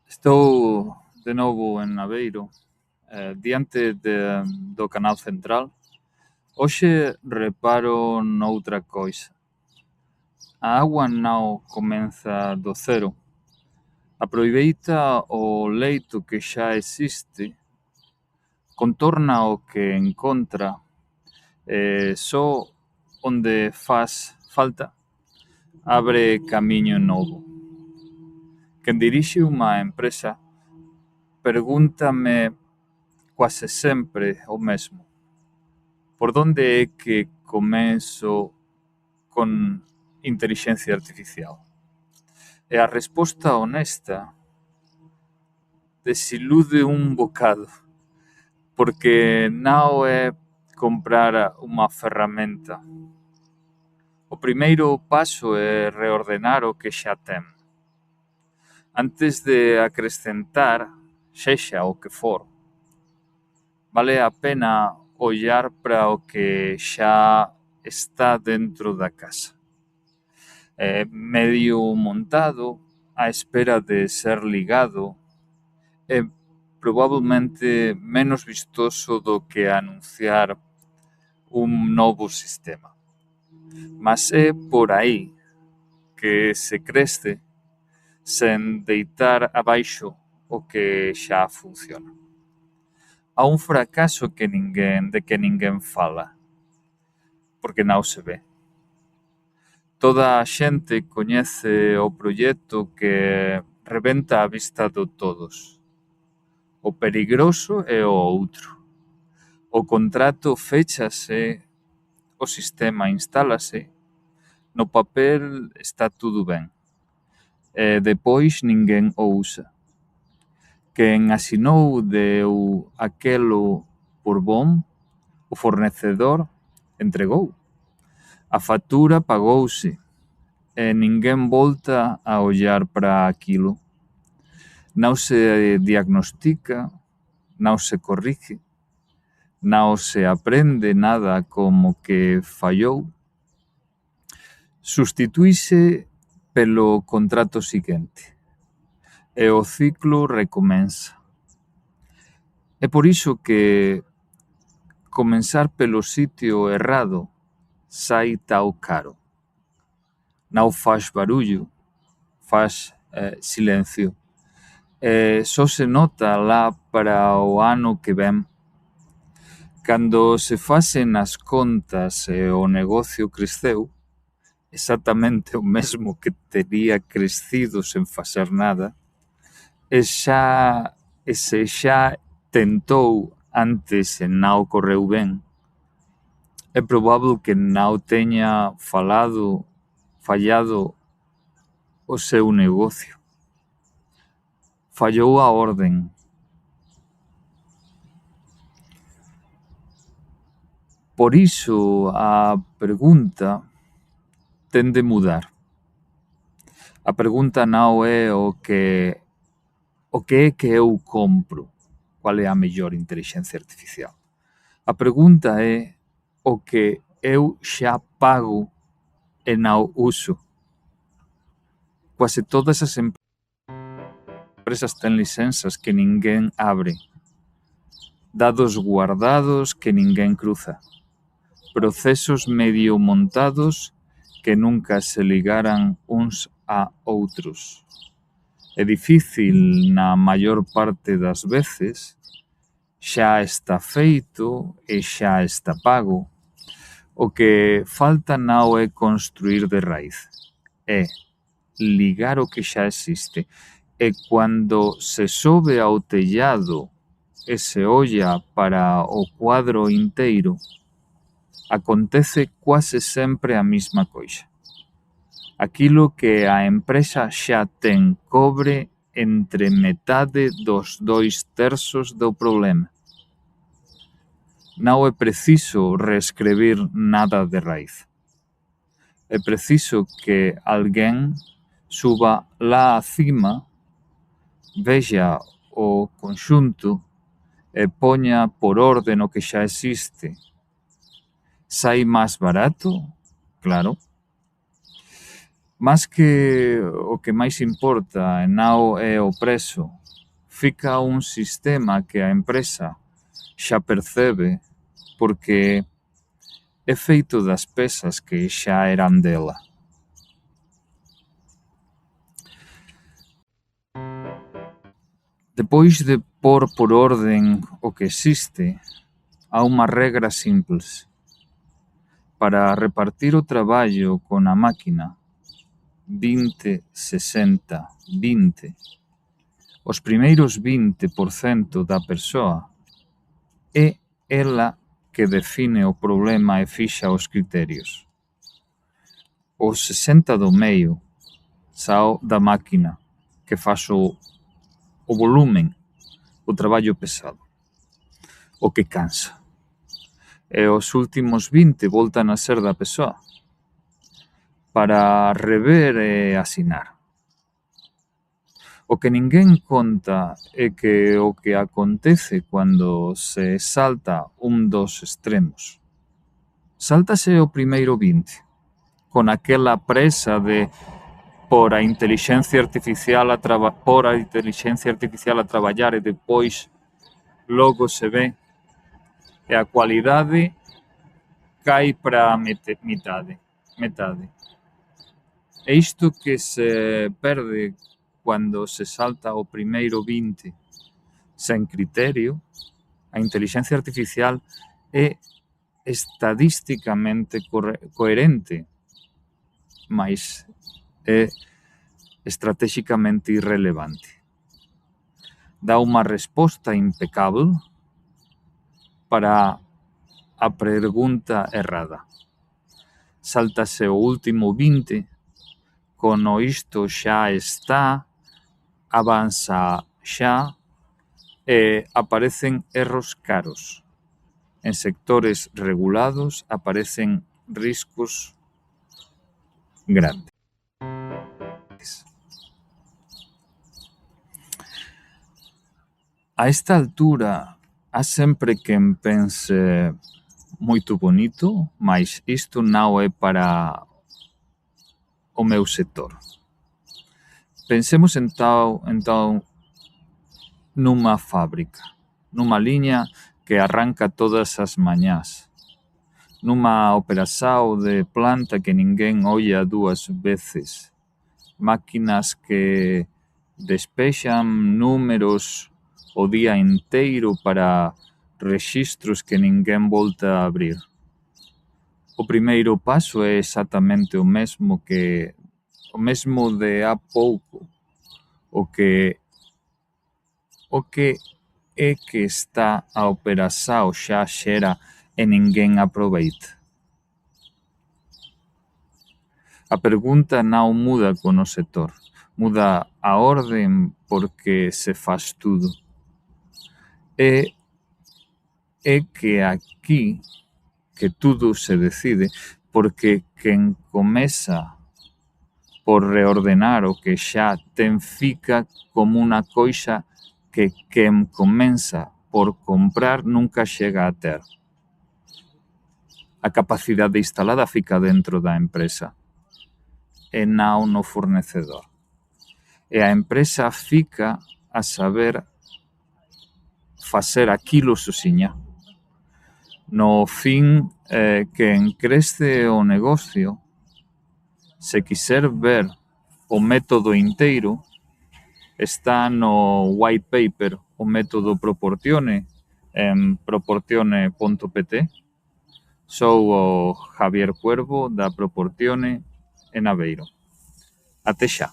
Estou de novo en Aveiro, diante do Canal Central. Hoxe reparo noutra coisa. A agua non comeza do cero. Aproveita o leito que xa existe, contorna o que encontra, só onde faz falta abre camiño novo. Quen dirixe unha empresa pregúntame quase sempre o mesmo: por onde é que comezo con intelixencia artificial? E a resposta honesta desilude un bocado, porque non é comprar unha ferramenta. O primeiro paso é reordenar o que xa ten. Antes de acrescentar, sexa o que for, vale a pena ollar para o que xa está dentro da casa. Medio montado, á espera de ser ligado, é probablemente menos vistoso do que anunciar un novo sistema. Mas é por aí que se crece sen deitar abaixo o que xa funciona. Há un fracaso de que ninguén fala, porque non se ve. Toda a xente coñece o proxecto que rebenta a vista de todos. O peligroso é o outro. O contrato féchase, o sistema instálase, no papel está tudo ben, e depois ninguén o usa. Quen asinou deu aquelo por bon, o fornecedor entregou. A factura pagouse e ninguén volta a ollar para aquilo. Non se diagnostica, non se corrige, non se aprende nada como que fallou. Substitúise pelo contrato seguinte e o ciclo recomenza. É por iso que comenzar pelo sitio errado sai tao caro. Non faz barullo, faz silencio. Só se nota lá para o ano que ven. Cando se facen as contas e o negocio creceu, exactamente o mesmo que tería crecido sen facer nada, e se xa tentou antes e non correu ben, é probable que non teña fallado o seu negocio. Fallou a orden. Por iso a pregunta ten de mudar. A pregunta non é o que é que eu compro, qual é a mellor intelixencia artificial. A pregunta é o que eu xa pago e non uso. Quase todas as empresas ten licenzas que ninguén abre, dados guardados que ninguén cruza, procesos medio montados que nunca se ligaran uns a outros. É difícil na maior parte das veces, xa está feito e xa está pago. O que falta non é construir de raíz, é ligar o que xa existe. E cando se sobe ao tellado e se olla para o cuadro inteiro, acontece quase sempre a mesma coisa. Aquilo que a empresa xa ten cobre entre metade dos 2/3 do problema. Non é preciso reescribir nada de raíz. É preciso que alguén suba lá acima, vexa o conxunto e poña por orde no que xa existe. Sai máis barato? Claro. Más que o que máis importa nao é o prezo, fica un sistema que a empresa xa percebe porque é feito das pezas que xa eran dela. Depois de por orden o que existe, há unha regra simples. Para repartir o traballo con a máquina 20, 60, 20, os primeiros 20% da persoa é ela que define o problema e fixa os criterios. Os 60 do medio sao da máquina que faz o volumen, o traballo pesado, o que cansa. E os últimos 20 voltan a ser da persoa para rever e asinar. O que ninguén conta é que o que acontece cando se salta un dos extremos. Sáltase o primeiro 20, con aquela presa de por a intelixencia artificial a traballar e depois logo se ve e a cualidade cai para a metade. E isto que se perde cando se salta o primeiro 20 sen criterio, a intelixencia artificial é estadísticamente coherente, mas é estratéxicamente irrelevante. Dá unha resposta impecável para a pregunta errada. Sáltase o último 20, con o isto xa está, avanza xa e aparecen erros caros. En sectores regulados aparecen riscos grandes. A esta altura, há sempre quen pense moito bonito, mas isto non é para o meu sector. Pensemos entón nunha fábrica, nunha liña que arranca todas as mañás, nunha operación de planta que ninguén olla 2 veces, máquinas que despexan números o día inteiro para rexistros que ninguén volta a abrir. O primeiro paso é exactamente o mesmo de há pouco, o que é que está a operación xa xera e ninguén aproveita. A pregunta non muda con o sector, muda a orden porque se faz tudo. É que aquí que tudo se decide porque quen comeza por reordenar o que xa ten fica como unha coisa que quen comeza por comprar nunca chega a ter. A capacidade instalada fica dentro da empresa e non no fornecedor. E a empresa fica a saber facer aquilo sosiña. No fin, quen crece o negocio, se quiser ver o método inteiro, está no white paper, o método Proportione, en proportione.pt. Sou o Javier Cuervo da Proportione en Aveiro. Até xa.